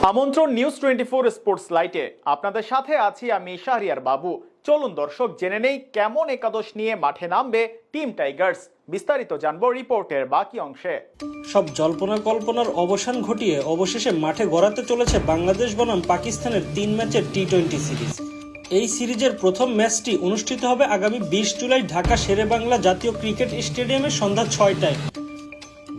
আমন্ত্রণ news 24 sports লাইটে আপনাদের সাথে আছি আমি শাহরিয়ার বাবু। চলুন দর্শক জেনে নেই কেমন একাদশ নিয়ে মাঠে নামবে টিম টাইগার্স। বিস্তারিত জানবো রিপোর্টের বাকি অংশে। সব জল্পনা কল্পনার অবসান ঘটিয়ে অবশেষে মাঠে গড়াতে চলেছে বাংলাদেশ বনাম পাকিস্তানের 3 ম্যাচের টি-20 সিরিজ। এই সিরিজের প্রথম ম্যাচটি অনুষ্ঠিত হবে আগামী 20 জুলাই ঢাকা শেরেবাংলা জাতীয় ক্রিকেট স্টেডিয়ামে সন্ধ্যা 6টায়।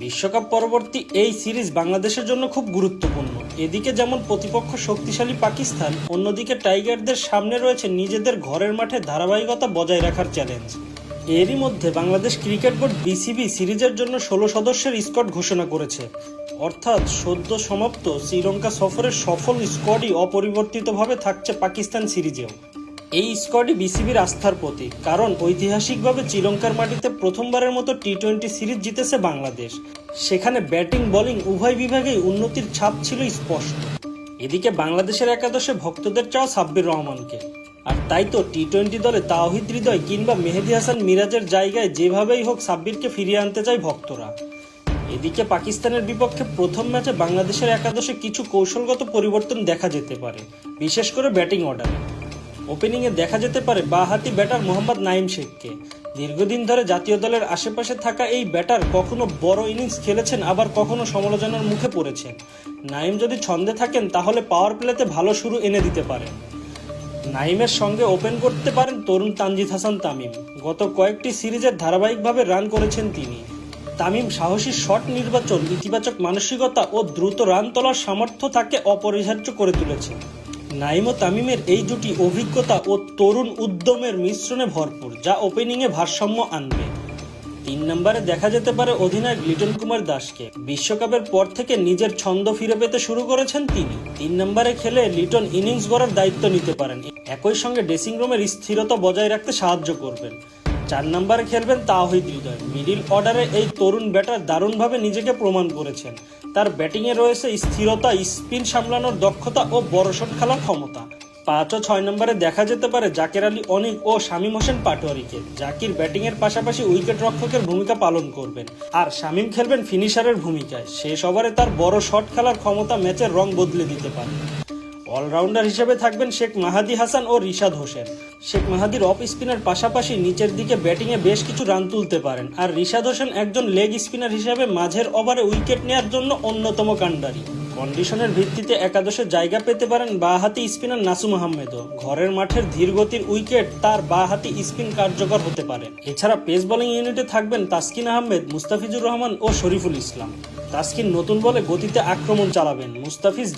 বিশ্বকাপ পরবর্তী এই সিরিজ বাংলাদেশের জন্য খুব গুরুত্বপূর্ণ। এদিকে যেমন প্রতিপক্ষ শক্তিশালী পাকিস্তান, অন্যদিকে টাইগারদের সামনে রয়েছে নিজেদের ঘরের মাঠে ধারাবাহিকতা বজায় রাখার চ্যালেঞ্জ। এরই মধ্যে বাংলাদেশ ক্রিকেট বোর্ড বিসিবি সিরিজের জন্য 16 সদস্যের স্কোয়াড ঘোষণা করেছে, অর্থাৎ সদ্য সমাপ্ত শ্রীলঙ্কা সফরের সফল স্কোয়াডই অপরিবর্তিতভাবে থাকছে পাকিস্তান সিরিজেও। এই স্কোয়াডই বিসিবির আস্থার প্রতীক, কারণ ঐতিহাসিকভাবে শ্রীলঙ্কার মাটিতে প্রথমবারের মতো টি-20 সিরিজ জিতেছে বাংলাদেশ। সেখানে ব্যাটিং বোলিং উভয় বিভাগেই উন্নতির ছাপ ছিল স্পষ্ট। এদিকে বাংলাদেশের একাদশে ভক্তদের চাওয়া সাব্বির রহমানকে, আর তাই তো টি-20 দলে তাওহিদ হৃদয় কিংবা মেহেদী হাসান মিরাজের জায়গায় যেভাবেই হোক সাব্বিরকে ফিরিয়ে আনতে চায় ভক্তরা। এদিকে পাকিস্তানের বিপক্ষে প্রথম ম্যাচে বাংলাদেশের একাদশে কিছু কৌশলগত পরিবর্তন দেখা যেতে পারে, বিশেষ করে ব্যাটিং অর্ডারে। ওপেনিংয়ে দেখা যেতে পারে বাঁহাতি ব্যাটার মোহাম্মদ নাঈম শেখকে। দীর্ঘদিন ধরে জাতীয় দলের আশেপাশে থাকা এই ব্যাটার কখনো বড় ইনিংস খেলেছেন, আবার কখনো সমালোচনার মুখে পড়েছেন। নাঈম যদি ছন্দে থাকেন তাহলে পাওয়ার প্লেতে ভালো শুরু এনে দিতে পারেন। নাঈমের সঙ্গে ওপেন করতে পারেন তরুণ তানজিদ হাসান তামিম। গত কয়েকটি সিরিজে ধারাবাহিকভাবে রান করেছেন তিনি। তামিম সাহসী শট নির্বাচন, ইতিবাচক মানসিকতা ও দ্রুত রান তোলার সামর্থ্য তাকে অপরিহার্য করে তুলেছে। নাঈম ও তামিমের এই জুটি অভিজ্ঞতা ও তরুণ উদ্যমের মিশ্রণে ভরপুর, যা ওপেনিংয়ে ভারসাম্য আনবে। 3 নম্বরে দেখা যেতে পারে অধিনায়ক লিটন কুমার দাসকে। বিশ্বকাপের পর থেকে নিজের ছন্দ ফিরে পেতে শুরু করেছেন তিনি। 3 নম্বরে খেলে লিটন ইনিংস গড়ার দায়িত্ব নিতে পারেন, একই সঙ্গে ড্রেসিং রুমের স্থিরতা বজায় রাখতে সাহায্য করবেন। 4 নম্বরে খেলবেন তাওহিদ হৃদয়। মিডিল অর্ডারে এই তরুণ ব্যাটার দারুণভাবে নিজেকে প্রমাণ করেছেন। তার ব্যাটিংয়ে রয়েছে স্থিরতা, স্পিন সামলানোর দক্ষতা ও বড় শট খেলার ক্ষমতা। 5 ও 6 নম্বরে দেখা যেতে পারে জাকের আলী অনিক ও শামীম হোসেন পাটোয়ারিকে। জাকির ব্যাটিংয়ের পাশাপাশি উইকেট রক্ষকের ভূমিকা পালন করবেন, আর শামীম খেলবেন ফিনিশারের ভূমিকায়। শেষ ওভারে তার বড় শট খেলার ক্ষমতা ম্যাচের রং বদলে দিতে পারে। অলরাউন্ডার হিসেবে থাকবেন শেখ মাহাদি হাসান ও রিশাদ হোসেন। শেখ মাহাদির অফ স্পিনের পাশাপাশি নিচের দিকে ব্যাটিংয়ে বেশ কিছু রান তুলতে পারেন, আর রিশাদ হোসেন একজন লেগ স্পিনার হিসেবে মাঝের ওভারে উইকেট নেওয়ার জন্য অন্যতম কাণ্ডারি। কন্ডিশনের ভিত্তিতে একাদশে জায়গা পেতে পারেন বাঁহাতি স্পিনার নাসুম আহমেদও। ঘরের মাঠের ধীরগতির উইকেট তার বাঁহাতি স্পিন কার্যকর হতে পারে। এছাড়া পেস বোলিং ইউনিটে থাকবেন তাসকিন আহমেদ, মুস্তাফিজুর রহমান ও শরীফুল ইসলাম। তাসকিন নতুন বলে গতিতে আক্রমণ চালাবেন, মুস্তাফিজ